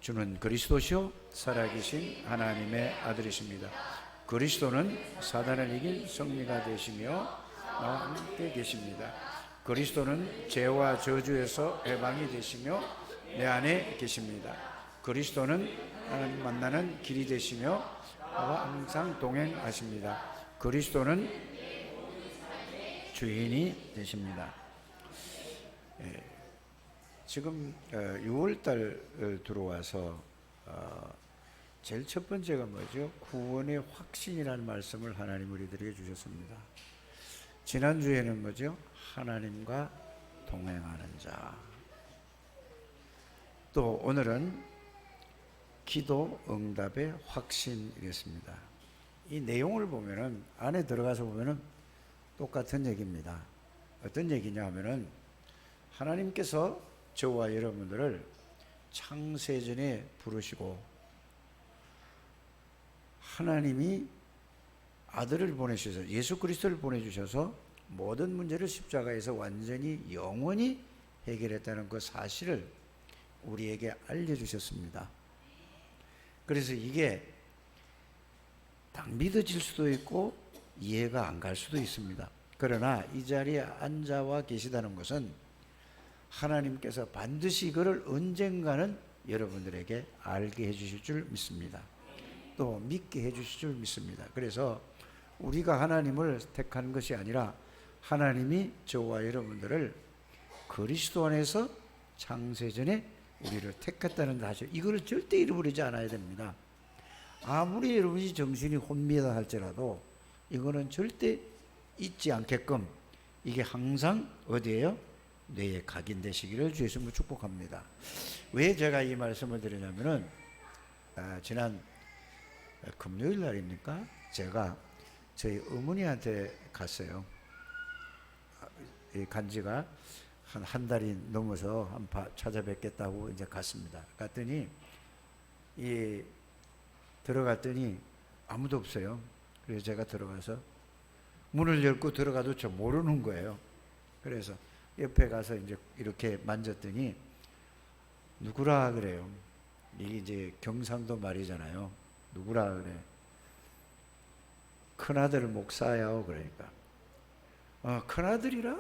주는 그리스도시요 살아계신 하나님의 아들이십니다. 그리스도는 사단을 이긴 승리가 되시며 나와 함께 계십니다. 그리스도는 죄와 저주에서 해방이 되시며 내 안에 계십니다. 그리스도는 하나님 만나는 길이 되시며 나와 항상 동행하십니다. 그리스도는 주인이 되십니다. 지금 6월달 들어와서 제일 첫 번째가 뭐죠? 구원의 확신이라는 말씀을 하나님 우리들에게 주셨습니다. 지난주에는 뭐죠? 하나님과 동행하는 자. 또 오늘은 기도 응답의 확신이겠습니다. 이 내용을 보면은 안에 들어가서 보면은 똑같은 얘기입니다. 어떤 얘기냐 하면은 하나님께서 저와 여러분들을 창세전에 부르시고 하나님이 아들을 보내주셔서 예수 그리스도를 보내주셔서 모든 문제를 십자가에서 완전히 영원히 해결했다는 그 사실을 우리에게 알려주셨습니다. 그래서 이게 딱 믿어질 수도 있고 이해가 안 갈 수도 있습니다. 그러나 이 자리에 앉아와 계시다는 것은 하나님께서 반드시 이거를 언젠가는 여러분들에게 알게 해주실 줄 믿습니다. 또 믿게 해주실 줄 믿습니다. 그래서 우리가 하나님을 택한 것이 아니라 하나님이 저와 여러분들을 그리스도 안에서 창세전에 우리를 택했다는 사실, 이거를 절대 잃어버리지 않아야 됩니다. 아무리 여러분이 정신이 혼미하다 할지라도 이거는 절대 잊지 않게끔 이게 항상 어디에요? 뇌에 각인되시기를 주 예수님으로 축복합니다. 왜 제가 이 말씀을 드리냐면은 지난 금요일 날입니까? 제가 저희 어머니한테 갔어요. 간지가 한 달이 넘어서 한번 찾아뵙겠다고 이제 갔습니다. 갔더니 들어갔더니 아무도 없어요. 그래서 제가 들어가서 문을 열고 들어가도 저 모르는 거예요. 그래서 옆에 가서 이제 이렇게 만졌더니 누구라 그래요. 이게 이제 경상도 말이잖아요. 누구라 그래. 큰아들 목사요. 그러니까 큰아들이라?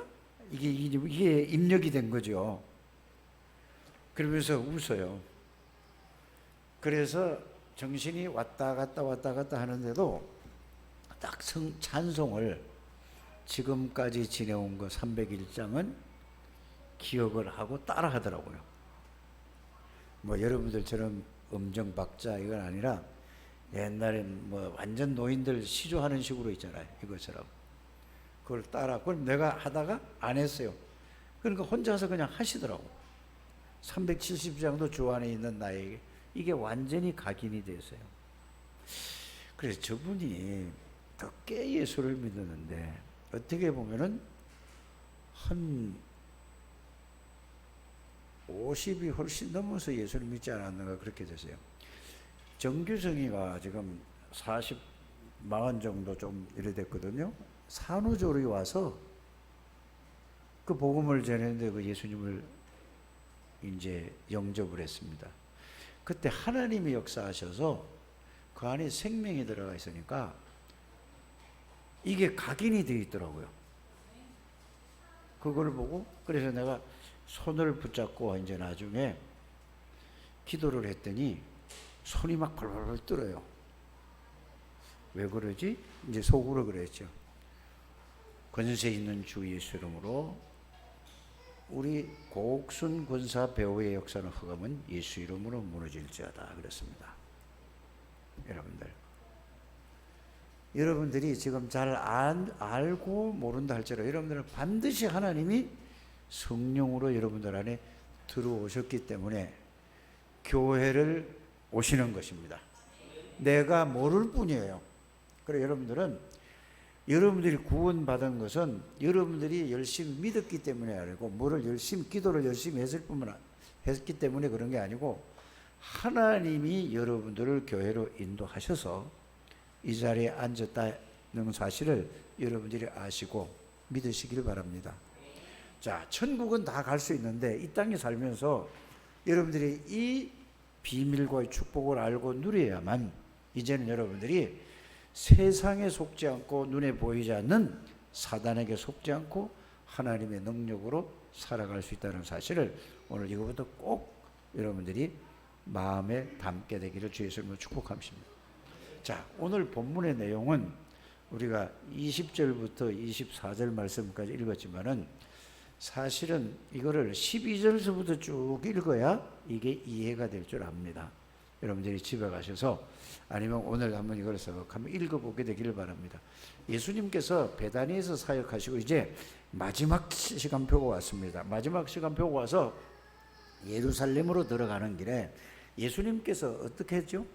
이게 입력이 된 거죠. 그러면서 웃어요. 그래서 정신이 왔다 갔다 하는데도 딱 찬송을 지금까지 지내온 거 301장은 기억을 하고 따라 하더라고요. 뭐 여러분들처럼 음정박자 이건 아니라 옛날엔 뭐 완전 노인들 시조하는 식으로 있잖아요. 이것처럼. 그걸 따라, 그걸 내가 하다가 안 했어요. 그러니까 혼자서 그냥 하시더라고. 370장도 주 안에 있는 나에게 이게 완전히 각인이 됐어요. 그래서 저분이 더 꽤 예수를 믿었는데 어떻게 보면은 한 50이 훨씬 넘어서 예수를 믿지 않았는가 그렇게 됐어요. 정규성이가 지금 40, 40 정도 좀 이래 됐거든요. 산후조리 와서 그 복음을 전했는데 그 예수님을 이제 영접을 했습니다. 그때 하나님이 역사하셔서 그 안에 생명이 들어가 있으니까 이게 각인이 되어 있더라고요. 그걸 보고 그래서 내가 손을 붙잡고 이제 나중에 기도를 했더니 손이 막 벌벌 떨어요. 왜 그러지? 이제 속으로 그랬죠. 권세 있는 주 예수 이름으로 우리 고옥순 권사 배우의 역사는 흑암은 예수 이름으로 무너질지어다 그랬습니다. 여러분들이 지금 잘 알고 모른다 할지라도 여러분들은 반드시 하나님이 성령으로 여러분들 안에 들어오셨기 때문에 교회를 오시는 것입니다. 내가 모를 뿐이에요. 그래서 여러분들이 구원받은 것은 여러분들이 열심히 믿었기 때문에 아니고 기도를 열심히 했기 때문에 그런 게 아니고 하나님이 여러분들을 교회로 인도하셔서 이 자리에 앉았다는 사실을 여러분들이 아시고 믿으시길 바랍니다. 자, 천국은 다 갈 수 있는데 이 땅에 살면서 여러분들이 이 비밀과의 축복을 알고 누려야만 이제는 여러분들이 세상에 속지 않고 눈에 보이지 않는 사단에게 속지 않고 하나님의 능력으로 살아갈 수 있다는 사실을 오늘 이거부터 꼭 여러분들이 마음에 담게 되기를 주의 이름으로 축복합니다. 자, 오늘 본문의 내용은 우리가 20절부터 24절 말씀까지 읽었지만은 사실은 이거를 12절서부터 쭉 읽어야 이게 이해가 될 줄 압니다. 여러분들이 집에 가셔서 아니면 오늘 한번 이걸 한번 읽어보게 되기를 바랍니다. 예수님께서 베다니에서 사역하시고 이제 마지막 시간표가 왔습니다. 마지막 시간표가 와서 예루살렘으로 들어가는 길에 예수님께서 어떻게 했죠?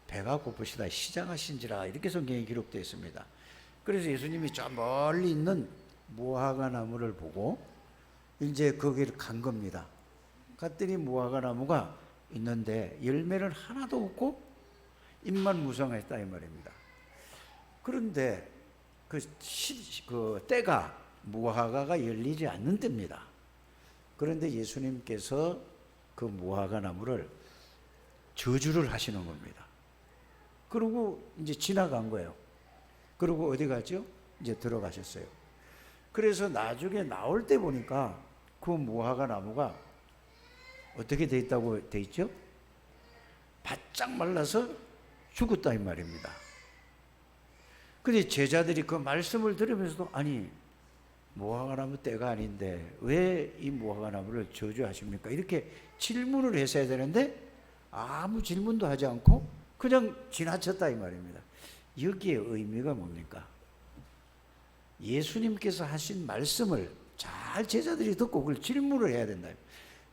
배가 고프시다 시장하신지라 이렇게 성경에 기록되어 있습니다. 그래서 예수님이 저 멀리 있는 무화과 나무를 보고 이제 거기를 간 겁니다. 갔더니 무화과 나무가 있는데 열매는 하나도 없고 잎만 무성했다 이 말입니다. 그런데 그 때가 무화과가 열리지 않는 때입니다. 그런데 예수님께서 그 무화과 나무를 저주를 하시는 겁니다. 그리고 이제 지나간 거예요. 그리고 어디 갔죠? 이제 들어가셨어요. 그래서 나중에 나올 때 보니까 그 무화과 나무가 어떻게 돼 있다고 돼 있죠? 바짝 말라서 죽었다 이 말입니다. 근데 제자들이 그 말씀을 들으면서도 아니 무화과 나무 때가 아닌데 왜 이 무화과 나무를 저주하십니까? 이렇게 질문을 했어야 되는데 아무 질문도 하지 않고 그냥 지나쳤다 이 말입니다. 여기에 의미가 뭡니까? 예수님께서 하신 말씀을 잘 제자들이 듣고 그걸 질문을 해야 된다.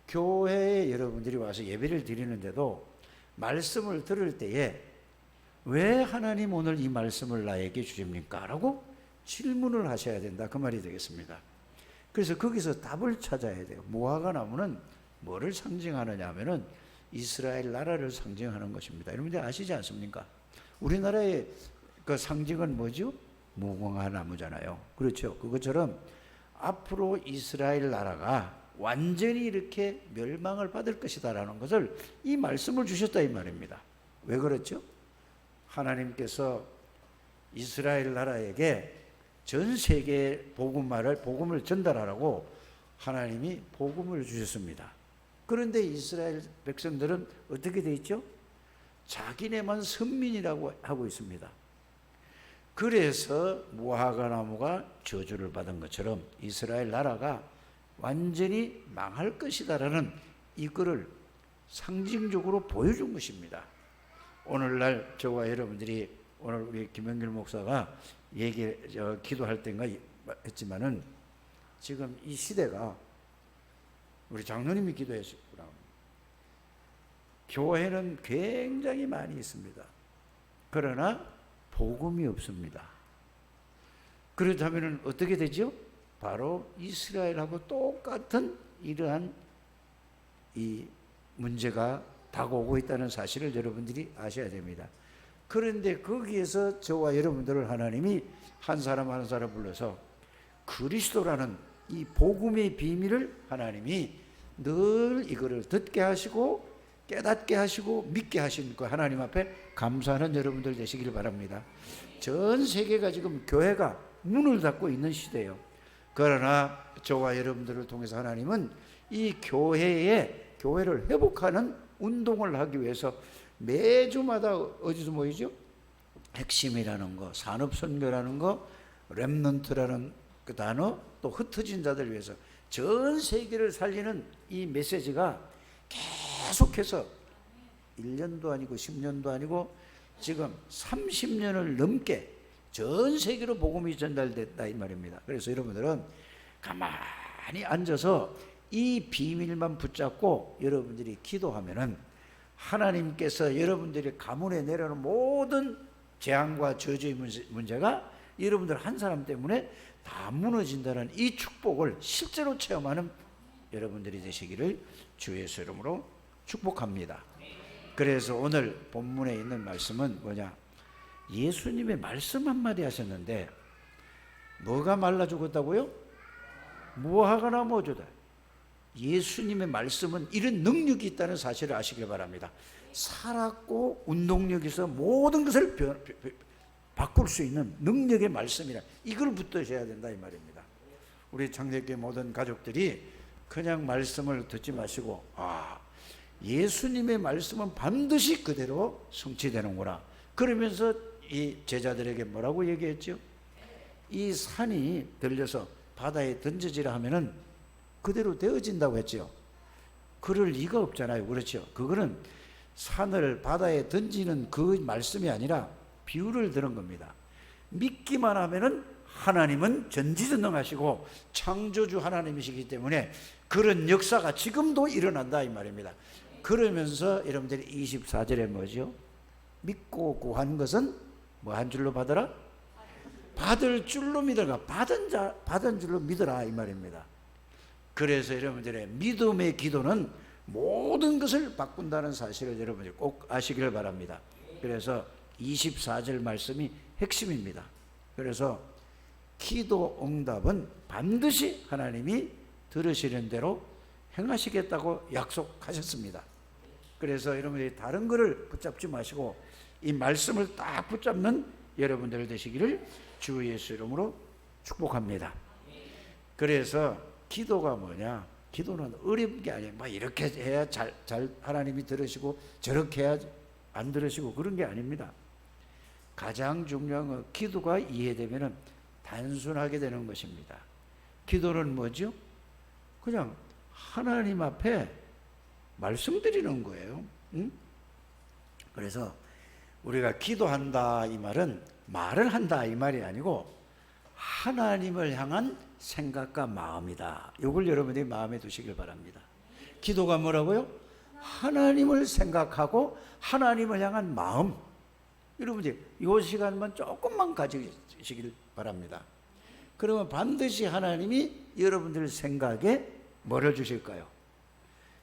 교회에 여러분들이 와서 예배를 드리는데도 말씀을 들을 때에 왜 하나님 오늘 이 말씀을 나에게 주십니까? 라고 질문을 하셔야 된다. 그 말이 되겠습니다. 그래서 거기서 답을 찾아야 돼요. 무화과 나무는 뭐를 상징하느냐 하면은 이스라엘 나라를 상징하는 것입니다. 여러분들 아시지 않습니까? 우리나라의 그 상징은 뭐죠? 무궁화 나무잖아요. 그렇죠. 그것처럼 앞으로 이스라엘 나라가 완전히 이렇게 멸망을 받을 것이다라는 것을 이 말씀을 주셨다 이 말입니다. 왜 그렇죠? 하나님께서 이스라엘 나라에게 전 세계 복음을 전달하라고 하나님이 복음을 주셨습니다. 그런데 이스라엘 백성들은 어떻게 돼 있죠? 자기네만 선민이라고 하고 있습니다. 그래서 무화과 나무가 저주를 받은 것처럼 이스라엘 나라가 완전히 망할 것이다라는 이거를 상징적으로 보여준 것입니다. 오늘날 저와 여러분들이 오늘 우리 김영길 목사가 기도할 때인가 했지만은 지금 이 시대가 우리 장로님이 기도했구나. 교회는 굉장히 많이 있습니다. 그러나 복음이 없습니다. 그렇다면 어떻게 되죠? 바로 이스라엘하고 똑같은 이러한 이 문제가 다가오고 있다는 사실을 여러분들이 아셔야 됩니다. 그런데 거기에서 저와 여러분들을 하나님이 한 사람 한 사람 불러서 그리스도라는 이 복음의 비밀을 하나님이 늘 이거를 듣게 하시고 깨닫게 하시고 믿게 하신 그 하나님 앞에 감사하는 여러분들 되시길 바랍니다. 전 세계가 지금 교회가 문을 닫고 있는 시대예요. 그러나 저와 여러분들을 통해서 하나님은 이 교회를 회복하는 운동을 하기 위해서 매주마다 어디서 모이죠? 핵심이라는 거, 산업선교라는 거, 렘넌트라는 그 단어, 또 흩어진 자들을 위해서 전 세계를 살리는 이 메시지가 계속해서 1년도 아니고 10년도 아니고 지금 30년을 넘게 전 세계로 복음이 전달됐다 이 말입니다. 그래서 여러분들은 가만히 앉아서 이 비밀만 붙잡고 여러분들이 기도하면은 하나님께서 여러분들이 가문에 내려오는 모든 재앙과 저주의 문제가 여러분들 한 사람 때문에 다 무너진다는 이 축복을 실제로 체험하는 여러분들이 되시기를 주 예수 이름으로 축복합니다. 그래서 오늘 본문에 있는 말씀은 뭐냐? 예수님의 말씀 한마디 하셨는데 뭐가 말라 죽었다고요? 무화과 나무죠. 예수님의 말씀은 이런 능력이 있다는 사실을 아시길 바랍니다. 살았고 운동력에서 모든 것을 바꿀 수 있는 능력의 말씀이라, 이걸 붙드셔야 된다 이 말입니다. 우리 창세교회 모든 가족들이 그냥 말씀을 듣지 마시고, 예수님의 말씀은 반드시 그대로 성취되는구나. 그러면서 이 제자들에게 뭐라고 얘기했죠? 이 산이 들려서 바다에 던져지라 하면은 그대로 되어진다고 했죠. 그럴 리가 없잖아요. 그렇죠? 그거는 산을 바다에 던지는 그 말씀이 아니라 비유를 들은 겁니다. 믿기만 하면은 하나님은 전지전능하시고 창조주 하나님이시기 때문에 그런 역사가 지금도 일어난다 이 말입니다. 그러면서 여러분들이 24절에 뭐죠? 믿고 구한 것은 뭐 한 줄로 받아라? 받을 줄로 믿어라. 받은 줄로 믿어라 이 말입니다. 그래서 여러분들의 믿음의 기도는 모든 것을 바꾼다는 사실을 여러분들이 꼭 아시기를 바랍니다. 그래서 24절 말씀이 핵심입니다. 그래서 기도 응답은 반드시 하나님이 들으시는 대로 행하시겠다고 약속하셨습니다. 그래서 여러분들이 다른 거를 붙잡지 마시고 이 말씀을 딱 붙잡는 여러분들 되시기를 주 예수 이름으로 축복합니다. 그래서 기도가 뭐냐? 기도는 어려운 게 아니에요. 막 이렇게 해야 잘 하나님이 들으시고 저렇게 해야 안 들으시고 그런 게 아닙니다. 가장 중요한 건 기도가 이해되면 단순하게 되는 것입니다. 기도는 뭐죠? 그냥 하나님 앞에 말씀드리는 거예요. 응? 그래서 우리가 기도한다 이 말은 말을 한다 이 말이 아니고 하나님을 향한 생각과 마음이다. 이걸 여러분들이 마음에 두시길 바랍니다. 기도가 뭐라고요? 하나님을 생각하고 하나님을 향한 마음. 여러분들 이 시간만 조금만 가지시길 바랍니다. 그러면 반드시 하나님이 여러분들 생각에 뭐를 주실까요?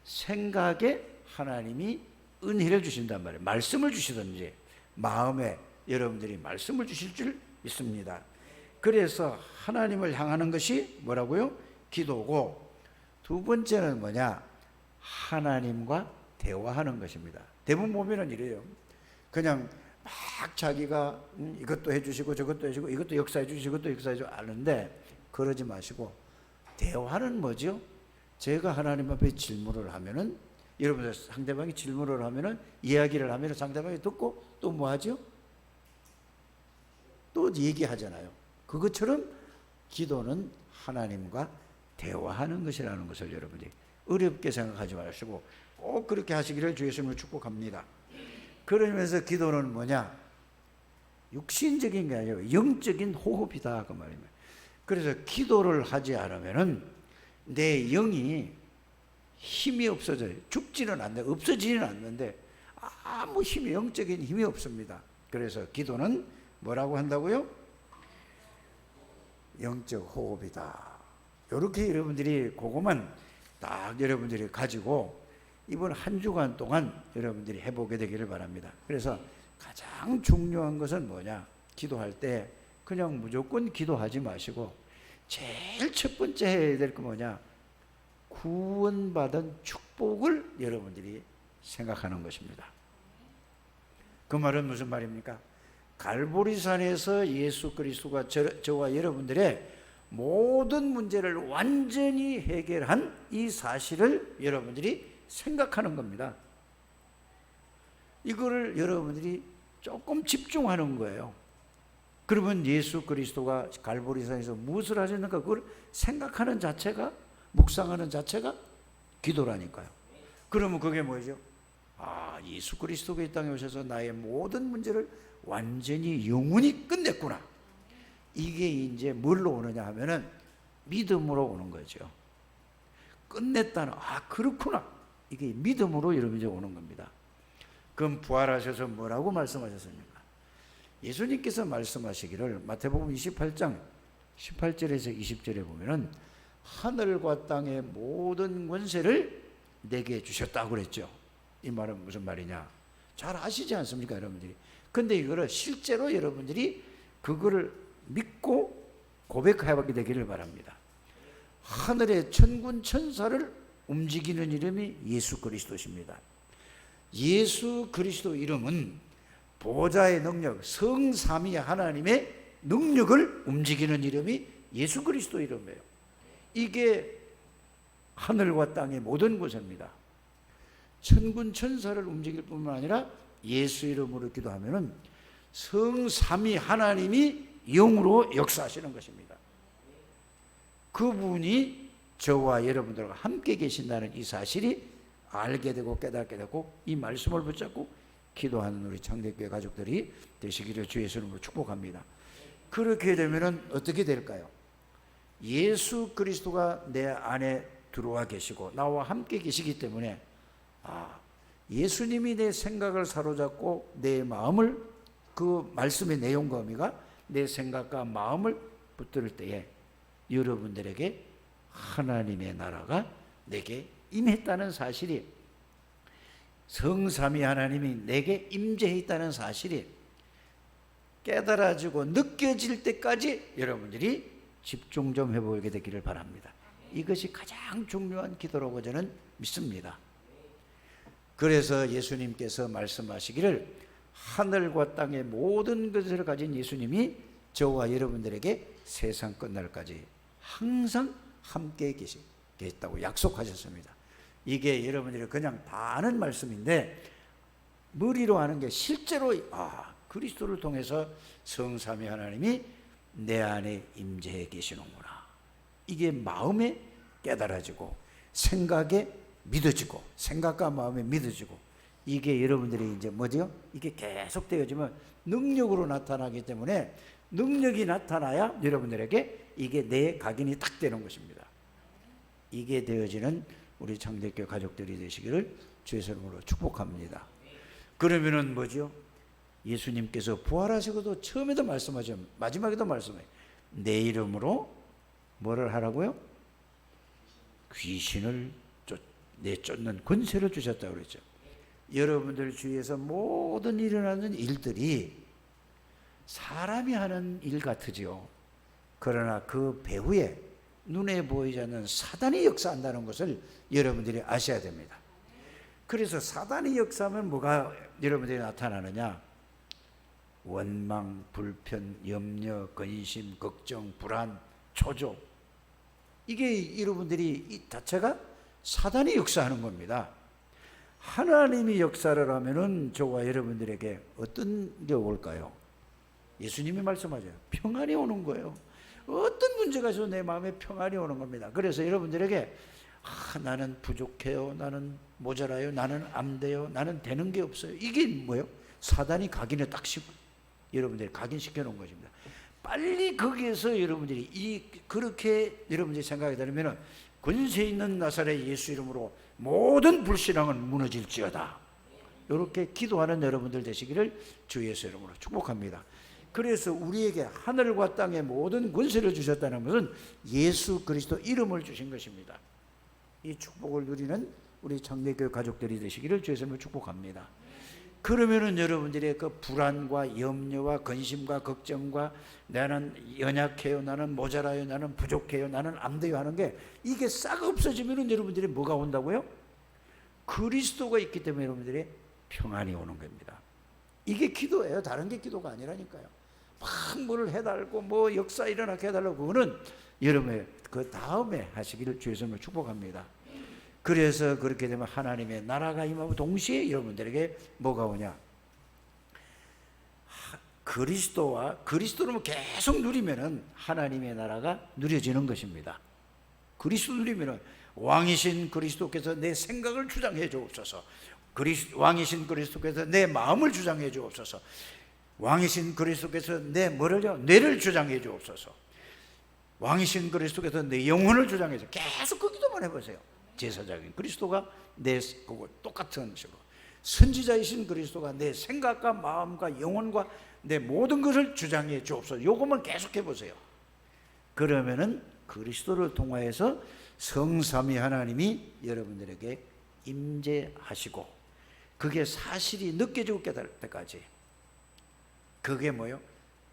생각에 하나님이 은혜를 주신단 말이에요. 말씀을 주시든지 마음에 여러분들이 말씀을 주실 줄 믿습니다. 그래서 하나님을 향하는 것이 뭐라고요? 기도고, 두 번째는 뭐냐? 하나님과 대화하는 것입니다. 대부분 보면은 이래요. 그냥 막 자기가 이것도 해주시고 저것도 해주시고 이것도 역사해 주시고 저것도 역사해 주시고 아는데 그러지 마시고, 대화는 뭐죠? 제가 하나님 앞에 질문을 하면은 여러분들 상대방이 질문을 하면은 이야기를 하면은 상대방이 듣고 또 뭐 하죠? 또 얘기하잖아요. 그것처럼 기도는 하나님과 대화하는 것이라는 것을 여러분들이 어렵게 생각하지 마시고 꼭 그렇게 하시기를 주 예수님을 축복합니다. 그러면서 기도는 뭐냐? 육신적인 게 아니고 영적인 호흡이다 그 말입니다. 그래서 기도를 하지 않으면은 내 영이 힘이 없어져요. 죽지는 않는데, 없어지지는 않는데 아무 힘이, 영적인 힘이 없습니다. 그래서 기도는 뭐라고 한다고요? 영적 호흡이다. 이렇게 여러분들이 그것만 딱 여러분들이 가지고 이번 한 주간 동안 여러분들이 해보게 되기를 바랍니다. 그래서 가장 중요한 것은 뭐냐? 기도할 때 그냥 무조건 기도하지 마시고 제일 첫 번째 해야 될 거 뭐냐? 구원받은 축복을 여러분들이 생각하는 것입니다. 그 말은 무슨 말입니까? 갈보리산에서 예수 그리스도가 저와 여러분들의 모든 문제를 완전히 해결한 이 사실을 여러분들이 생각하는 겁니다. 이거를 여러분들이 조금 집중하는 거예요. 그러면 예수 그리스도가 갈보리산에서 무엇을 하셨는가 그걸 생각하는 자체가, 묵상하는 자체가 기도라니까요. 그러면 그게 뭐죠? 예수 그리스도가 이 땅에 오셔서 나의 모든 문제를 완전히 영원히 끝냈구나. 이게 이제 뭘로 오느냐 하면은 믿음으로 오는 거죠. 끝냈다는, 그렇구나. 이게 믿음으로 여러분이 오는 겁니다. 그럼 부활하셔서 뭐라고 말씀하셨습니까? 예수님께서 말씀하시기를 마태복음 28장 18절에서 20절에 보면은 하늘과 땅의 모든 권세를 내게 주셨다고 그랬죠. 이 말은 무슨 말이냐? 잘 아시지 않습니까, 여러분들이? 근데 이거를 실제로 여러분들이 그거를 믿고 고백하게 되기를 바랍니다. 하늘의 천군 천사를 움직이는 이름이 예수 그리스도십니다. 예수 그리스도 이름은 보좌의 능력, 성삼위 하나님의 능력을 움직이는 이름이 예수 그리스도 이름이에요. 이게 하늘과 땅의 모든 곳입니다. 천군 천사를 움직일 뿐만 아니라 예수 이름으로 기도하면은 성삼위 하나님이 영으로 역사하시는 것입니다. 그분이 저와 여러분들과 함께 계신다는 이 사실이 알게 되고 깨닫게 되고 이 말씀을 붙잡고 기도하는 우리 창대교회 가족들이 되시기를 주의 이름으로 축복합니다. 그렇게 되면은 어떻게 될까요? 예수 그리스도가 내 안에 들어와 계시고 나와 함께 계시기 때문에 예수님이 내 생각을 사로잡고 내 마음을, 그 말씀의 내용과 의미가 내 생각과 마음을 붙들 때에 여러분들에게 하나님의 나라가 내게 임했다는 사실이, 성삼위 하나님이 내게 임재해 있다는 사실이 깨달아지고 느껴질 때까지 여러분들이 집중 좀 해보게 되기를 바랍니다. 이것이 가장 중요한 기도라고 저는 믿습니다. 그래서 예수님께서 말씀하시기를 하늘과 땅의 모든 것을 가진 예수님이 저와 여러분들에게 세상 끝날까지 항상 함께 계시겠다고 약속하셨습니다. 이게 여러분들이 그냥 다 아는 말씀인데 머리로 아는 게 실제로 그리스도를 통해서 성삼위 하나님이 내 안에 임재해 계시는구나. 이게 마음에 깨달아지고 생각에 믿어지고 생각과 마음에 믿어지고 이게 여러분들이 이제 뭐죠? 이게 계속 되어지면 능력으로 나타나기 때문에 능력이 나타나야 여러분들에게 이게 내 각인이 딱 되는 것입니다. 이게 되어지는 우리 창대교회 가족들이 되시기를 주의 이름으로 축복합니다. 그러면은 뭐죠? 예수님께서 부활하시고도 처음에도 말씀하죠. 마지막에도 말씀해요. 내 이름으로 뭐를 하라고요? 귀신을 내쫓는 권세를 주셨다고 그랬죠. 여러분들 주위에서 모든 일어나는 일들이 사람이 하는 일 같으지요. 그러나 그 배후에 눈에 보이지 않는 사단이 역사한다는 것을 여러분들이 아셔야 됩니다. 그래서 사단이 역사하면 뭐가 여러분들이 나타나느냐? 원망, 불편, 염려, 근심, 걱정, 불안, 초조. 이게 여러분들이 이 자체가 사단이 역사하는 겁니다. 하나님이 역사를 하면은 저와 여러분들에게 어떤 게 올까요? 예수님이 말씀하죠. 평안이 오는 거예요. 어떤 문제가 있어도 내 마음에 평안이 오는 겁니다. 그래서 여러분들에게 나는 부족해요, 나는 모자라요, 나는 안 돼요, 나는 되는 게 없어요. 이게 뭐예요? 사단이 각인에 딱 여러분들이 각인시켜 놓은 것입니다. 빨리 거기에서 여러분들이 그렇게 여러분들이 생각이 되면 권세 있는 나사렛 예수 이름으로 모든 불신앙은 무너질지어다. 이렇게 기도하는 여러분들 되시기를 주 예수 이름으로 축복합니다. 그래서 우리에게 하늘과 땅의 모든 권세를 주셨다는 것은 예수 그리스도 이름을 주신 것입니다. 이 축복을 누리는 우리 창대교회 가족들이 되시기를 주 예수 이름으로 축복합니다. 그러면은 여러분들의 그 불안과 염려와 근심과 걱정과 나는 연약해요, 나는 모자라요, 나는 부족해요, 나는 안 돼요 하는 게 이게 싹 없어지면은 여러분들이 뭐가 온다고요? 그리스도가 있기 때문에 여러분들이 평안이 오는 겁니다. 이게 기도예요. 다른 게 기도가 아니라니까요. 막 뭐를 해달고 뭐 역사 일어나게 해달라고 그거는 여러분의 그 다음에 하시기를 주의 이름으로 축복합니다. 그래서 그렇게 되면 하나님의 나라가 임하고 동시에 여러분들에게 뭐가 오냐? 그리스도를 계속 누리면은 하나님의 나라가 누려지는 것입니다. 그리스도 누리면은 왕이신 그리스도께서 내 생각을 주장해 주옵소서. 왕이신 그리스도께서 내 마음을 주장해 주옵소서. 왕이신 그리스도께서 내 뭐를요? 뇌를 주장해 주옵소서. 왕이신 그리스도께서 내 영혼을 주장해 주옵소서. 계속 그 기도만 해보세요. 제사장인 그리스도가 내 그거 똑같은 식으로 선지자이신 그리스도가 내 생각과 마음과 영혼과 내 모든 것을 주장해 주옵소서. 요것만 계속 해보세요. 그러면은 그리스도를 통하여서 성삼위 하나님이 여러분들에게 임재하시고 그게 사실이 느껴지고 깨달을 때까지 그게 뭐요?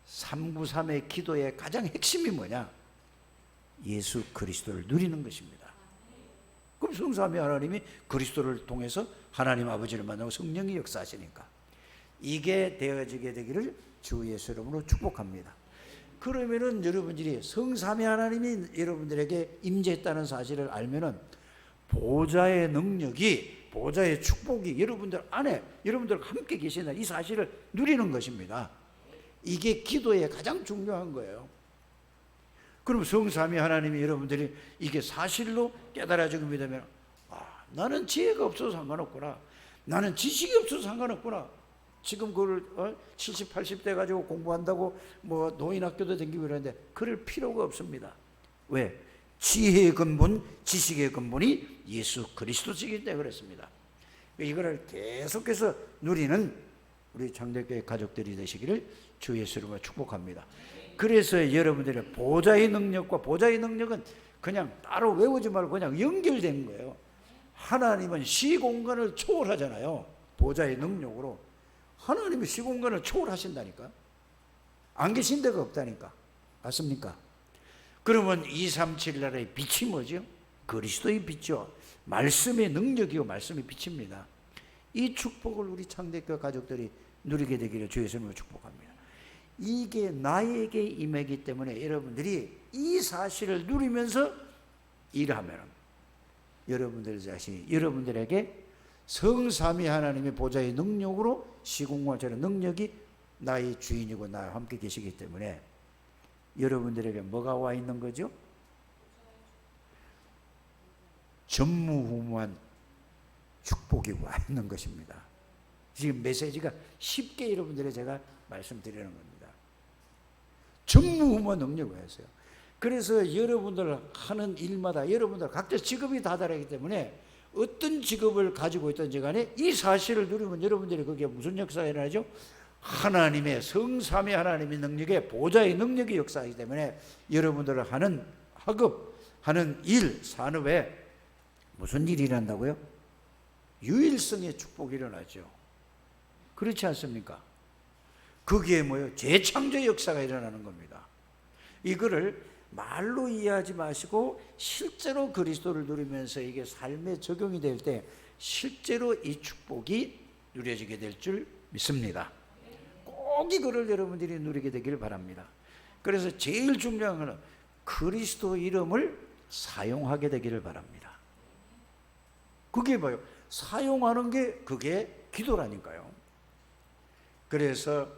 393의 기도의 가장 핵심이 뭐냐? 예수 그리스도를 누리는 것입니다. 그럼 성삼위 하나님이 그리스도를 통해서 하나님 아버지를 만나고 성령이 역사하시니까 이게 되어지게 되기를 주 예수 이름으로 축복합니다. 그러면은 여러분들이 성삼위 하나님이 여러분들에게 임재했다는 사실을 알면은 보좌의 능력이, 보좌의 축복이 여러분들 안에, 여러분들과 함께 계시는 이 사실을 누리는 것입니다. 이게 기도에 가장 중요한 거예요. 그럼 성삼위 하나님이 여러분들이 이게 사실로 깨달아지고 믿으면, 아, 나는 지혜가 없어서 상관없구나, 나는 지식이 없어서 상관없구나. 지금 그걸 70, 80대 가지고 공부한다고 뭐 노인학교도 다니고 이러는데 그럴 필요가 없습니다. 왜? 지혜의 근본, 지식의 근본이 예수 그리스도시기 때문에 그렇습니다. 이거를 계속해서 누리는 우리 장대교회 가족들이 되시기를 주 예수로 축복합니다. 그래서 여러분들의 보좌의 능력과, 보좌의 능력은 그냥 따로 외우지 말고 그냥 연결된 거예요. 하나님은 시공간을 초월하잖아요. 보좌의 능력으로. 하나님이 시공간을 초월하신다니까. 안 계신 데가 없다니까. 맞습니까? 그러면 237 나라의 빛이 뭐죠? 그리스도의 빛이요, 말씀의 능력이요, 말씀의 빛입니다. 이 축복을 우리 창대교회 가족들이 누리게 되기를 주 예수님으로 축복합니다. 이게 나에게 임하기 때문에 여러분들이 이 사실을 누리면서 일하면 여러분들 자신이 여러분들에게 성삼위 하나님의 보좌의 능력으로 시공간처럼 능력이 나의 주인이고 나와 함께 계시기 때문에 여러분들에게 뭐가 와 있는 거죠? 전무후무한 축복이 와 있는 것입니다. 지금 메시지가 쉽게 여러분들에게 제가 말씀드리는 겁니다. 전무후무한 능력이 와 있어요. 그래서 여러분들 하는 일마다 여러분들 각자 직업이 다 다르기 때문에 어떤 직업을 가지고 있든지 간에 이 사실을 누리면 여러분들이 거기에 무슨 역사가 일어나죠? 하나님의 성삼위 하나님의 능력에 보좌의 능력이 역사하기 때문에 여러분들 하는 학업, 하는 일, 산업에 무슨 일이 일어난다고요? 유일성의 축복이 일어나죠. 그렇지 않습니까? 그게 뭐예요? 재창조의 역사가 일어나는 겁니다. 이거를 말로 이해하지 마시고 실제로 그리스도를 누리면서 이게 삶에 적용이 될 때 실제로 이 축복이 누려지게 될 줄 믿습니다. 꼭 이거를 여러분들이 누리게 되기를 바랍니다. 그래서 제일 중요한 것은 그리스도 이름을 사용하게 되기를 바랍니다. 그게 뭐예요? 사용하는 게 그게 기도라니까요. 그래서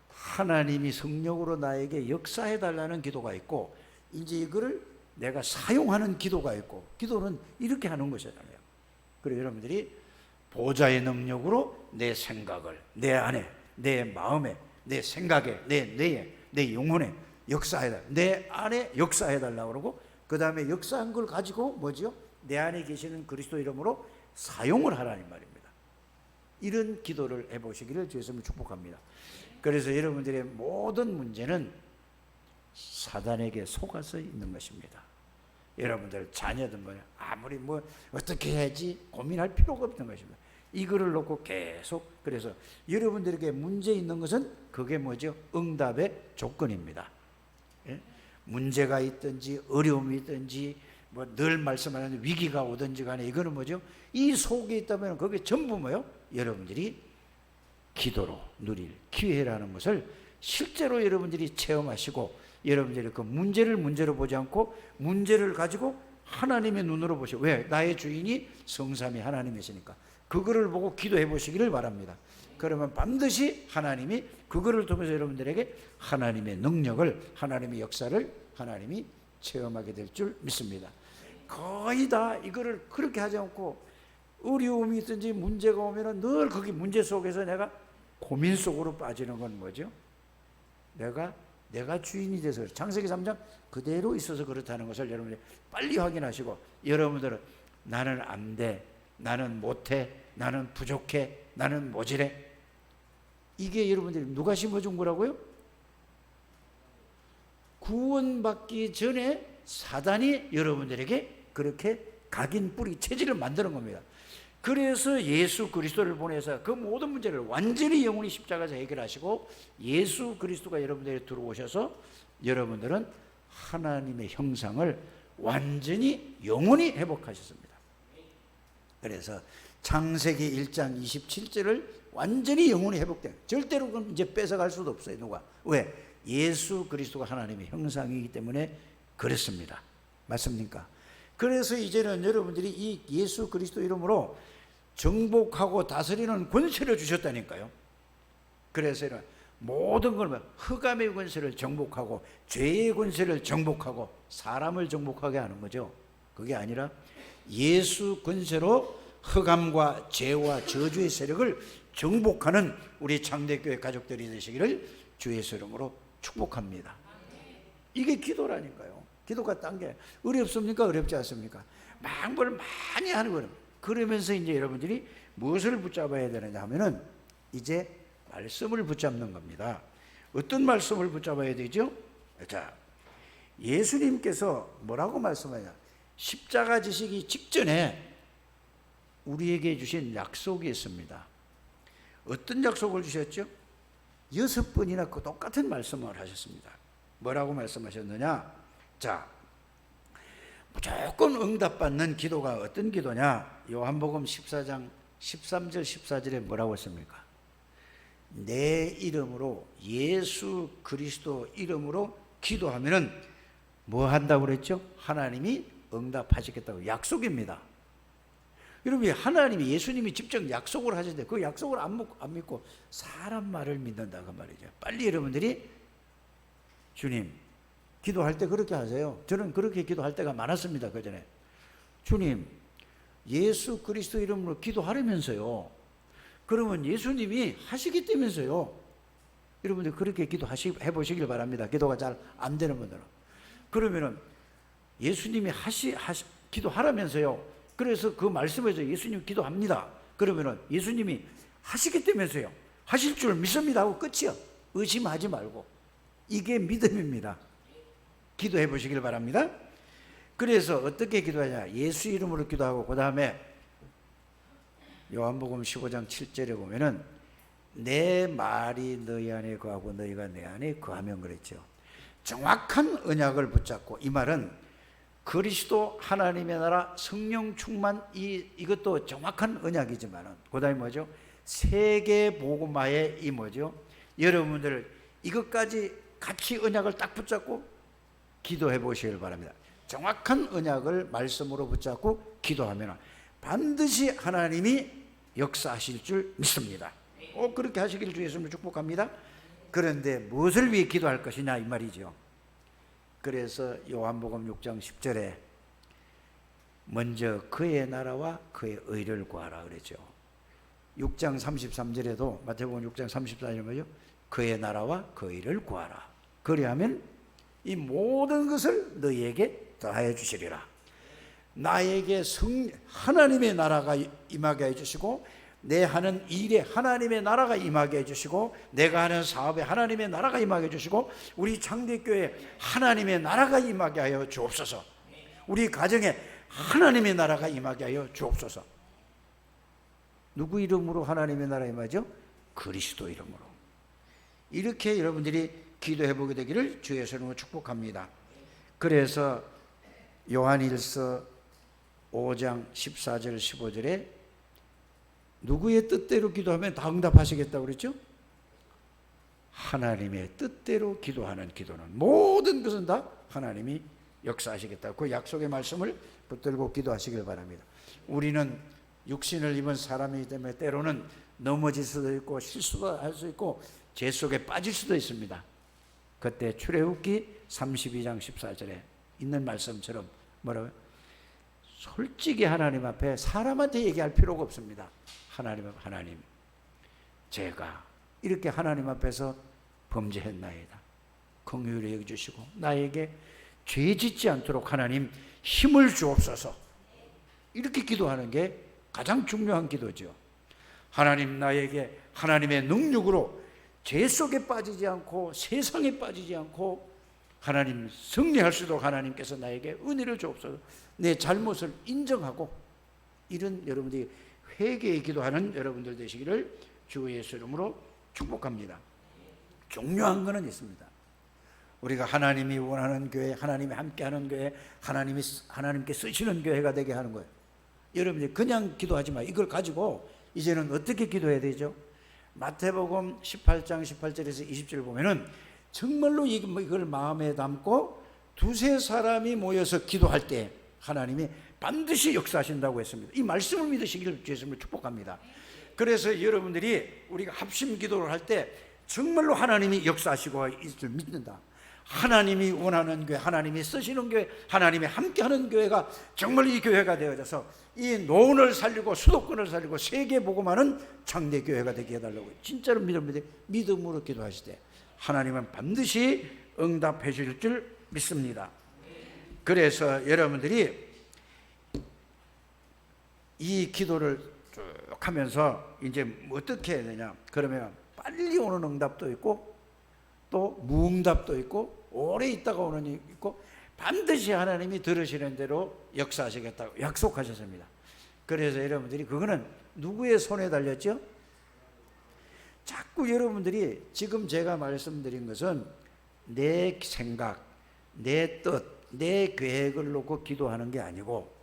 하나님이 성령으로 나에게 역사해 달라는 기도가 있고 이제 이거를 내가 사용하는 기도가 있고, 기도는 이렇게 하는 것이잖아요. 그래서 여러분들이 보좌의 능력으로 내 생각을, 내 안에, 내 마음에, 내 생각에, 내 뇌에, 내 영혼에 역사해달라, 내 안에 역사해달라고 그러고, 그 다음에 역사한 걸 가지고 뭐지요? 내 안에 계시는 그리스도 이름으로 사용을 하라는 말입니다. 이런 기도를 해보시기를 주 예수님을 축복합니다. 그래서 여러분들의 모든 문제는 사단에게 속아서 있는 것입니다. 여러분들 자녀들 아무리 뭐 어떻게 해야지 고민할 필요가 없는 것입니다. 이거를 놓고 계속, 그래서 여러분들에게 문제 있는 것은 그게 뭐죠? 응답의 조건입니다. 예? 문제가 있든지 어려움이 있든지 뭐 늘 말씀하는 위기가 오든지 간에 이거는 뭐죠? 이 속에 있다면 그게 전부 뭐요? 여러분들이 기도로 누릴 기회라는 것을 실제로 여러분들이 체험하시고, 여러분들이 그 문제를 문제로 보지 않고 문제를 가지고 하나님의 눈으로 보시고, 왜? 나의 주인이 성삼위 하나님이시니까 그거를 보고 기도해 보시기를 바랍니다. 그러면 반드시 하나님이 그거를 통해서 여러분들에게 하나님의 능력을, 하나님의 역사를 하나님이 체험하게 될 줄 믿습니다. 거의 다 이거를 그렇게 하지 않고 어려움이 있든지 문제가 오면 늘 거기 문제 속에서 내가 고민 속으로 빠지는 건 뭐죠? 내가 주인이 돼서, 창세기 3장 그대로 있어서 그렇다는 것을 여러분들이 빨리 확인하시고, 여러분들은 나는 안 돼, 나는 못해, 나는 부족해, 나는 모질해, 이게 여러분들이 누가 심어준 거라고요? 구원받기 전에 사단이 여러분들에게 그렇게 각인 뿌리 체질을 만드는 겁니다. 그래서 예수 그리스도를 보내서 그 모든 문제를 완전히 영원히 십자가에서 해결하시고, 예수 그리스도가 여러분들에게 들어오셔서 여러분들은 하나님의 형상을 완전히 영원히 회복하셨습니다. 그래서 창세기 1장 27절을 완전히 영혼이 회복된, 절대로 그건 이제 뺏어갈 수도 없어요. 누가? 왜? 예수 그리스도가 하나님의 형상이기 때문에 그렇습니다. 맞습니까? 그래서 이제는 여러분들이 이 예수 그리스도 이름으로 정복하고 다스리는 권세를 주셨다니까요. 그래서 모든 걸, 흑암의 권세를 정복하고 죄의 권세를 정복하고 사람을 정복하게 하는 거죠. 그게 아니라 예수 권세로 흑암과 죄와 저주의 세력을 정복하는 우리 창대교회 가족들이 되시기를 주 예수 이름으로 축복합니다. 이게 기도라니까요. 기도가 딴 게 어렵습니까? 어렵지 않습니까? 뭘 많이 하는 거예요. 그러면서 이제 여러분들이 무엇을 붙잡아야 되느냐 하면은 이제 말씀을 붙잡는 겁니다. 어떤 말씀을 붙잡아야 되죠? 자, 예수님께서 뭐라고 말씀하냐? 십자가 지시기 직전에 우리에게 주신 약속이 있습니다. 어떤 약속을 주셨죠? 6번이나 그 똑같은 말씀을 하셨습니다. 뭐라고 말씀하셨느냐? 자, 무조건 응답받는 기도가 어떤 기도냐? 요한복음 14장 13절 14절에 뭐라고 했습니까? 내 이름으로, 예수 그리스도 이름으로 기도하면은 뭐 한다고 그랬죠? 하나님이 응답하시겠다고 약속입니다. 여러분, 하나님이, 예수님이 직접 약속을 하셨는데 그 약속을 안 믿고 사람 말을 믿는다 그 말이죠. 빨리 여러분들이 주님 기도할 때 그렇게 하세요. 저는 그렇게 기도할 때가 많았습니다. 그 전에 주님 예수 그리스도 이름으로 기도하려면서요. 그러면 예수님이 하시기 때문에요. 여러분들 그렇게 해보시길 바랍니다. 기도가 잘 안 되는 분들은. 그러면은 예수님이 기도하라면서요. 그래서 그 말씀에서 예수님 기도합니다. 그러면은 예수님이 하시기 때문에요. 하실 줄 믿습니다 하고 끝이요. 의심하지 말고. 이게 믿음입니다. 기도해 보시길 바랍니다. 그래서 어떻게 기도하냐? 예수 이름으로 기도하고 그 다음에 요한복음 15장 7절에 보면은 내 말이 너희 안에 거하고 너희가 내 안에 거하면 그랬죠. 정확한 언약을 붙잡고, 이 말은 그리스도 하나님의 나라 성령 충만, 이것도 정확한 언약이지만은 그 다음에 뭐죠? 세계 복음화의 이 뭐죠? 여러분들 이것까지 같이 언약을 딱 붙잡고 기도해 보시길 바랍니다. 정확한 언약을 말씀으로 붙잡고 기도하면 반드시 하나님이 역사하실 줄 믿습니다. 꼭 그렇게 하시길 주 예수님을 축복합니다. 그런데 무엇을 위해 기도할 것이냐 이 말이죠. 그래서 요한복음 6장 10절에 먼저 그의 나라와 그의 의를 구하라 그랬죠. 6장 33절에도 마태복음 6장 34절에 뭐죠? 그의 나라와 그 의를 구하라. 그리하면 이 모든 것을 너희에게 더하여 주시리라. 나에게 하나님의 나라가 임하게 해주시고, 내 하는 일에 하나님의 나라가 임하게 해주시고, 내가 하는 사업에 하나님의 나라가 임하게 해주시고, 우리 창대교회에 하나님의 나라가 임하게 하여 주옵소서. 우리 가정에 하나님의 나라가 임하게 하여 주옵소서. 누구 이름으로 하나님의 나라 임하죠? 그리스도 이름으로. 이렇게 여러분들이 기도해 보게 되기를 주 예수님으로 축복합니다. 그래서 요한일서 5장 14절 15절에 누구의 뜻대로 기도하면 다 응답하시겠다고 그랬죠? 하나님의 뜻대로 기도하는 기도는 모든 것은 다 하나님이 역사하시겠다고 그 약속의 말씀을 붙들고 기도하시길 바랍니다. 우리는 육신을 입은 사람이기 때문에 때로는 넘어질 수도 있고 실수도 할 수 있고 죄 속에 빠질 수도 있습니다. 그때 출애굽기 32장 14절에 있는 말씀처럼 뭐라고요? 솔직히 하나님 앞에 사람한테 얘기할 필요가 없습니다. 하나님 제가 이렇게 하나님 앞에서 범죄했나이다. 긍휼히 여겨주시고 나에게 죄 짓지 않도록 하나님 힘을 주옵소서. 이렇게 기도하는 게 가장 중요한 기도죠. 하나님 나에게 하나님의 능력으로 죄 속에 빠지지 않고 세상에 빠지지 않고 하나님 승리할 수 있도록 하나님께서 나에게 은혜를 주옵소서. 내 잘못을 인정하고 이런 여러분들이 회개의 기도하는 여러분들 되시기를 주 예수 이름으로 축복합니다. 중요한 것은 있습니다. 우리가 하나님이 원하는 교회, 하나님이 함께하는 교회, 하나님께 쓰시는 교회가 되게 하는 거예요. 여러분들이 그냥 기도하지 마. 이걸 가지고 이제는 어떻게 기도해야 되죠? 마태복음 18장 18절에서 20절 보면은 정말로 이걸 마음에 담고 두세 사람이 모여서 기도할 때 하나님이 반드시 역사하신다고 했습니다. 이 말씀을 믿으시기를 주 예수님을 축복합니다. 그래서 여러분들이 우리가 합심 기도를 할 때 정말로 하나님이 역사하시고 있을 줄 믿는다. 하나님이 원하는 교회, 하나님이 쓰시는 교회, 하나님이 함께하는 교회가 정말 이 교회가 되어져서 이 노원을 살리고 수도권을 살리고 세계 복음하는 장대 교회가 되게 해달라고 진짜로 믿음으로 기도하시되 하나님은 반드시 응답해 주실 줄 믿습니다. 그래서 여러분들이 이 기도를 쭉 하면서 이제 어떻게 해야 되냐? 그러면 빨리 오는 응답도 있고 또 무응답도 있고 오래 있다가 오는 게 있고 반드시 하나님이 들으시는 대로 역사하시겠다고 약속하셨습니다. 그래서 여러분들이 그거는 누구의 손에 달렸죠? 자꾸 여러분들이 지금 제가 말씀드린 것은 내 생각, 내 뜻, 내 계획을 놓고 기도하는 게 아니고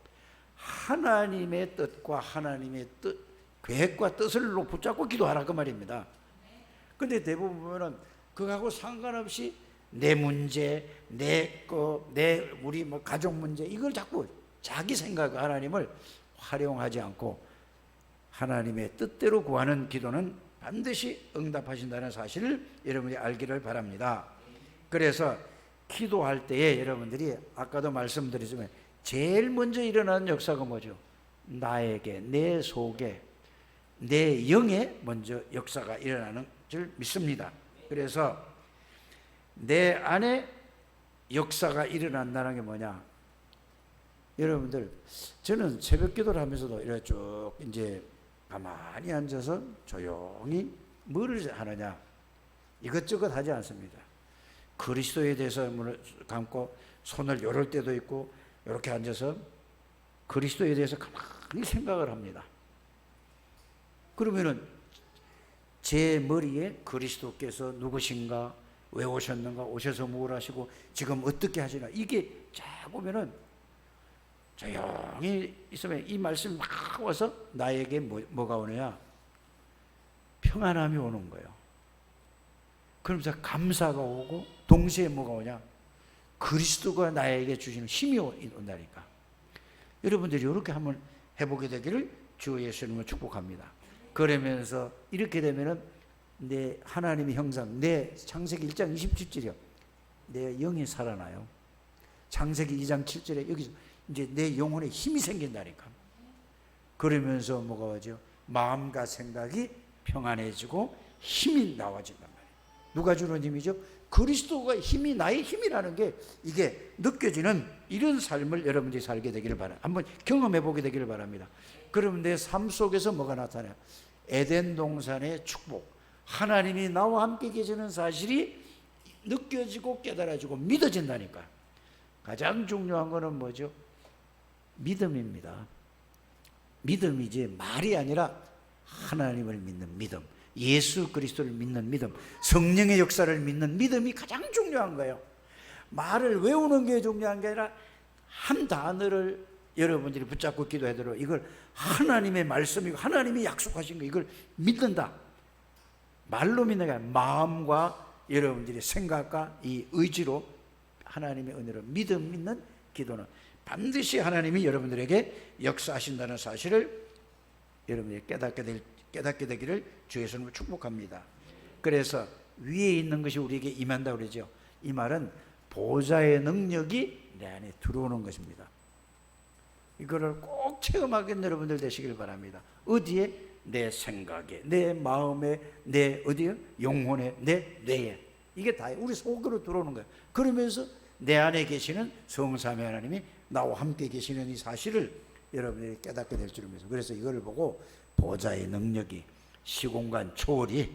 하나님의 뜻과 하나님의 뜻, 계획과 뜻을 붙잡고 기도하라 그 말입니다. 근데 대부분 보면은 그거하고 상관없이 내 문제, 우리 가족 문제 이걸 자꾸 자기 생각 하나님을 활용하지 않고 하나님의 뜻대로 구하는 기도는 반드시 응답하신다는 사실을 여러분이 알기를 바랍니다. 그래서 기도할 때에 여러분들이 아까도 말씀드리지만 제일 먼저 일어나는 역사가 뭐죠? 나에게, 내 속에, 내 영에 먼저 역사가 일어나는 줄 믿습니다. 그래서 내 안에 역사가 일어난다는 게 뭐냐? 여러분들, 저는 새벽 기도를 하면서도 이렇게 쭉 이제 가만히 앉아서 조용히 뭐를 하느냐? 이것저것 하지 않습니다. 그리스도에 대해서 문을 감고 손을 요럴 때도 있고 이렇게 앉아서 그리스도에 대해서 가만히 생각을 합니다. 그러면은 제 머리에 그리스도께서 누구신가, 왜 오셨는가, 오셔서 뭘 하시고 지금 어떻게 하시나 이게 쫙 보면은 조용히 있으면 이 말씀이 막 와서 나에게 뭐가 오느냐? 평안함이 오는 거예요. 그러면서 감사가 오고 동시에 뭐가 오냐? 그리스도가 나에게 주시는 힘이 온다니까. 여러분들이 이렇게 한번 해보게 되기를 주 예수님을 축복합니다. 그러면서 이렇게 되면은 내 하나님의 형상, 내 창세기 1장 27절이요. 내 영이 살아나요. 창세기 2장 7절에 여기서 이제 내 영혼에 힘이 생긴다니까. 그러면서 뭐가 오죠? 마음과 생각이 평안해지고 힘이 나와진단 말이에요. 누가 주는 힘이죠? 그리스도가 힘이 나의 힘이라는 게 이게 느껴지는 이런 삶을 여러분들이 살게 되기를 바랍니다. 한번 경험해 보게 되기를 바랍니다. 그러면 내 삶 속에서 뭐가 나타나요? 에덴 동산의 축복, 하나님이 나와 함께 계시는 사실이 느껴지고 깨달아지고 믿어진다니까. 가장 중요한 거는 뭐죠? 믿음입니다. 믿음이지 말이 아니라 하나님을 믿는 믿음, 예수 그리스도를 믿는 믿음, 성령의 역사를 믿는 믿음이 가장 중요한 거예요. 말을 외우는 게 중요한 게 아니라 한 단어를 여러분들이 붙잡고 기도하도록 이걸 하나님의 말씀이고 하나님이 약속하신 거 이걸 믿는다. 말로 믿는 게 아니라 마음과 여러분들의 생각과 이 의지로 하나님의 은혜로 믿음 믿는 기도는 반드시 하나님이 여러분들에게 역사하신다는 사실을 여러분이 깨닫게 되기를 주 예수님을 축복합니다. 그래서 위에 있는 것이 우리에게 임한다고 그러죠. 이 말은 보좌의 능력이 내 안에 들어오는 것입니다. 이거를 꼭 체험하게 여러분들 되시길 바랍니다. 어디에? 내 생각에, 내 마음에, 내 어디에? 영혼에, 내 뇌에. 이게 다 우리 속으로 들어오는 거예요. 그러면서 내 안에 계시는 성삼위 하나님이 나와 함께 계시는 이 사실을 여러분들이 깨닫게 될 줄 믿습니다. 그래서 이걸 보고 보좌의 능력이 시공간 초월이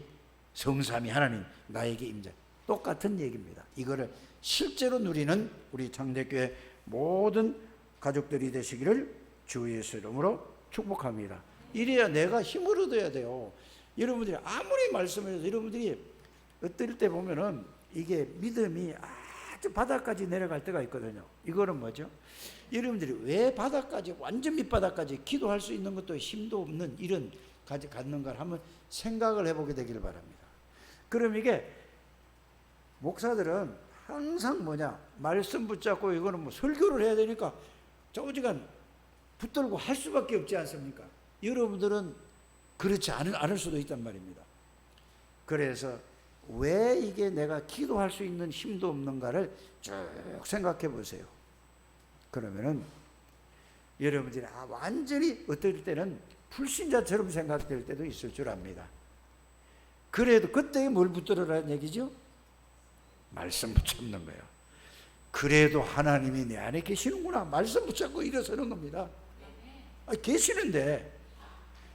성삼위 하나님 나에게 임재, 똑같은 얘기입니다. 이거를 실제로 누리는 우리 장대교회 모든 가족들이 되시기를 주 예수 이름으로 축복합니다. 이래야 내가 힘을 얻어야 돼요. 여러분들이 아무리 말씀해서 여러분들이 어떨 때 보면은 이게 믿음이 저 바닥까지 내려갈 때가 있거든요. 이거는 뭐죠? 여러분들이 왜 바닥까지, 완전 밑바닥까지 기도할 수 있는 것도 힘도 없는 이런 가지 갖는 걸 한번 생각을 해보게 되기를 바랍니다. 그럼 이게 목사들은 항상 뭐냐, 말씀 붙잡고 이거는 뭐 설교를 해야 되니까 조지간 붙들고 할 수밖에 없지 않습니까? 여러분들은 그렇지 않을 수도 있단 말입니다. 그래서 왜 이게 내가 기도할 수 있는 힘도 없는가를 쭉 생각해 보세요. 그러면은 여러분들이 완전히 어떨 때는 불신자처럼 생각될 때도 있을 줄 압니다. 그래도 그때 뭘 붙들으라는 얘기죠? 말씀 붙잡는 거예요. 그래도 하나님이 내 안에 계시는구나. 말씀 붙잡고 일어서는 겁니다. 계시는데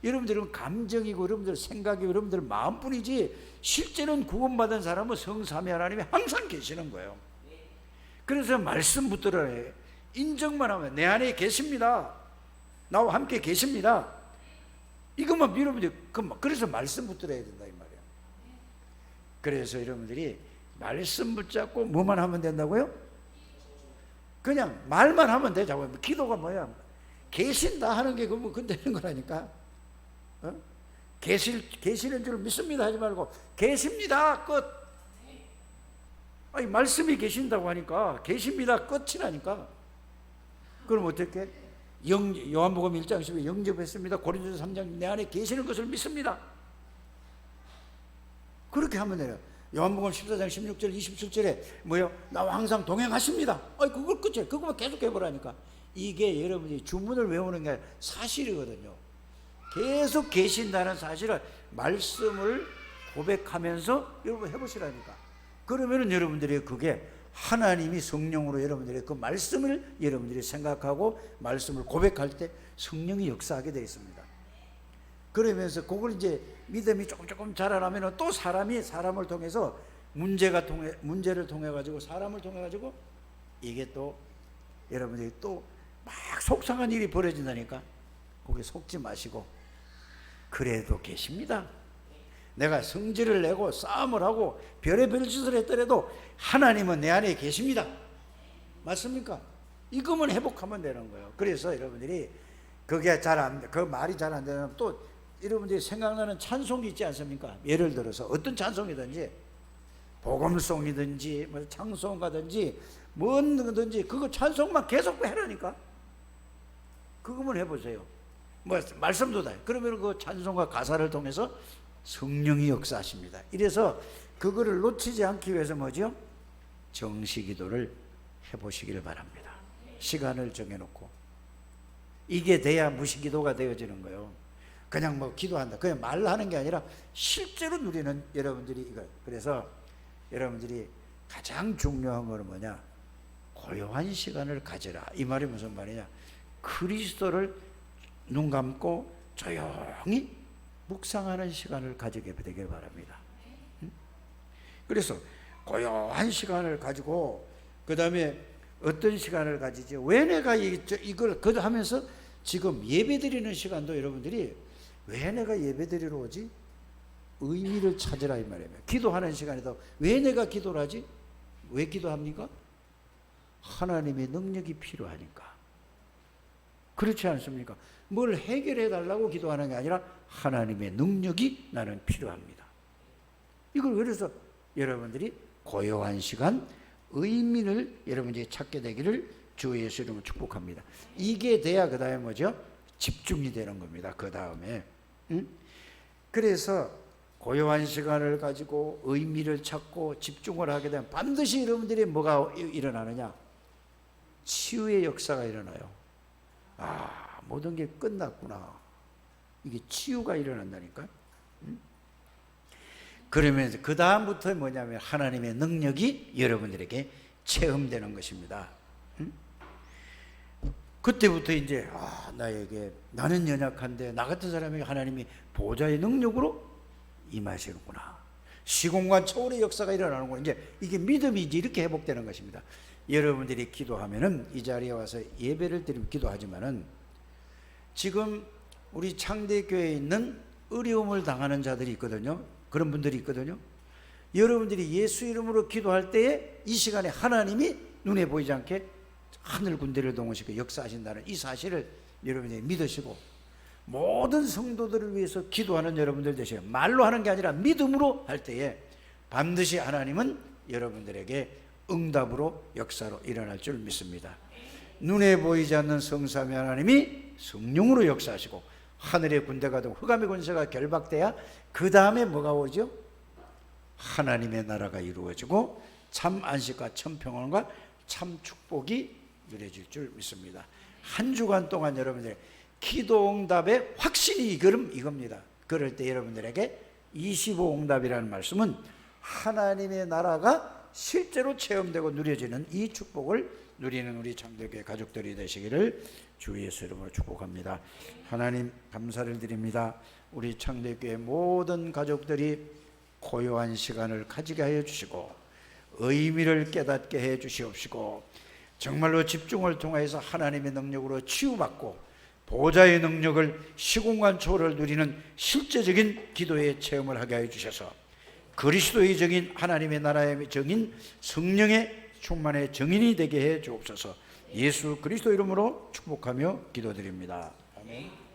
여러분들은 감정이고 여러분들 생각이 여러분들 마음뿐이지 실제는 구원받은 사람은 성삼위 하나님이 항상 계시는 거예요. 그래서 말씀 붙들어야 해요. 인정만 하면 내 안에 계십니다. 나와 함께 계십니다. 이것만 믿으면 돼. 그래서 말씀 붙들어야 된다 이 말이에요. 그래서 여러분들이 말씀 붙잡고 뭐만 하면 된다고요? 그냥 말만 하면 되자고요. 기도가 뭐야? 계신다 하는 게 그러면 되는 거라니까. 계시는 줄 믿습니다 하지 말고 계십니다 끝. 아니 말씀이 계신다고 하니까 계십니다 끝이라니까. 그럼 어떻게? 요한복음 1장 10에 영접했습니다. 고린도서 3장 내 안에 계시는 것을 믿습니다. 그렇게 하면 돼요. 요한복음 14장 16절 27절에 뭐요? 나와 항상 동행하십니다. 그걸 끝이에요. 그거만 계속 해보라니까. 이게 여러분이 주문을 외우는 게 사실이거든요. 계속 계신다는 사실을 말씀을 고백하면서 여러분 해보시라니까. 그러면은 여러분들이 그게 하나님이 성령으로 여러분들의 그 말씀을 여러분들이 생각하고 말씀을 고백할 때 성령이 역사하게 되어 있습니다. 그러면서 그걸 이제 믿음이 조금 자라나면 또 사람이 사람을 통해서 문제를 통해 가지고 사람을 통해 가지고 이게 또 여러분들이 또 막 속상한 일이 벌어진다니까. 거기에 속지 마시고 그래도 계십니다. 내가 성질을 내고 싸움을 하고 별의별 짓을 했더라도 하나님은 내 안에 계십니다. 맞습니까? 이것만 회복하면 되는 거예요. 그래서 여러분들이 그게 그 말이 잘 안 되면 또 여러분들이 생각나는 찬송이 있지 않습니까? 예를 들어서 어떤 찬송이든지 복음송이든지 뭐 창송가든지 뭐든지 그거 찬송만 계속 해라니까. 그거만 해보세요. 뭐 말씀도 다. 그러면 그 찬송과 가사를 통해서 성령이 역사하십니다. 이래서 그거를 놓치지 않기 위해서 뭐죠? 정시기도를 해보시기를 바랍니다. 시간을 정해놓고. 이게 돼야 무시기도가 되어지는 거예요. 그냥 뭐 기도한다, 그냥 말하는 게 아니라 실제로 누리는 여러분들이 이거. 그래서 여러분들이 가장 중요한 건 뭐냐? 고요한 시간을 가져라. 이 말이 무슨 말이냐? 그리스도를 눈 감고 조용히 묵상하는 시간을 가지게 되길 바랍니다. 그래서 고요한 시간을 가지고 그 다음에 어떤 시간을 가지지? 왜 내가 이걸 하면서 지금 예배드리는 시간도 여러분들이 왜 내가 예배드리러 오지? 의미를 찾으라 이 말이에요. 기도하는 시간에도 왜 내가 기도를 하지? 왜 기도합니까? 하나님의 능력이 필요하니까. 그렇지 않습니까? 뭘 해결해 달라고 기도하는 게 아니라 하나님의 능력이 나는 필요합니다. 이걸 그래서 여러분들이 고요한 시간, 의미를 여러분들이 찾게 되기를 주 예수 이름으로 축복합니다. 이게 돼야 그 다음에 뭐죠? 집중이 되는 겁니다. 그 다음에 그래서 고요한 시간을 가지고 의미를 찾고 집중을 하게 되면 반드시 여러분들이 뭐가 일어나느냐? 치유의 역사가 일어나요. 모든 게 끝났구나. 이게 치유가 일어난다니까. 그러면서 그 다음부터 뭐냐면 하나님의 능력이 여러분들에게 체험되는 것입니다. 그때부터 이제 나는 연약한데 나 같은 사람에게 하나님이 보좌의 능력으로 임하시는구나. 시공간 초월의 역사가 일어나는구나. 이제 이게 믿음이 이제 이렇게 회복되는 것입니다. 여러분들이 기도하면은 이 자리에 와서 예배를 드리면 기도하지만은 지금 우리 창대교회에 있는 어려움을 당하는 자들이 있거든요. 그런 분들이 있거든요. 여러분들이 예수 이름으로 기도할 때에 이 시간에 하나님이 눈에 보이지 않게 하늘 군대를 동원시켜 역사하신다는 이 사실을 여러분이 믿으시고 모든 성도들을 위해서 기도하는 여러분들 되셔요. 말로 하는 게 아니라 믿음으로 할 때에 반드시 하나님은 여러분들에게 응답으로 역사로 일어날 줄 믿습니다. 눈에 보이지 않는 성삼위 하나님이 성령으로 역사하시고 하늘의 군대가 되고 흑암의 권세가 결박돼야 그 다음에 뭐가 오죠? 하나님의 나라가 이루어지고 참 안식과 참 평안과 참 축복이 누려질 줄 믿습니다. 한 주간 동안 여러분들의 기도 응답의 확신이 이겁니다. 그럴 때 여러분들에게 25응답이라는 말씀은 하나님의 나라가 실제로 체험되고 누려지는 이 축복을 누리는 우리 창대교회 가족들이 되시기를 주 예수 이름으로 축복합니다. 하나님 감사를 드립니다. 우리 창대교회 모든 가족들이 고요한 시간을 가지게 하여 주시고 의미를 깨닫게 해 주시옵시고 정말로 집중을 통해서 하나님의 능력으로 치유받고 보좌의 능력을 시공간 초월을 누리는 실제적인 기도의 체험을 하게 하여 주셔서 그리스도의 정인 하나님의 나라의 정인 성령의 충만의 정인이 되게 해 주옵소서. 예수 그리스도 이름으로 축복하며 기도드립니다. 아멘.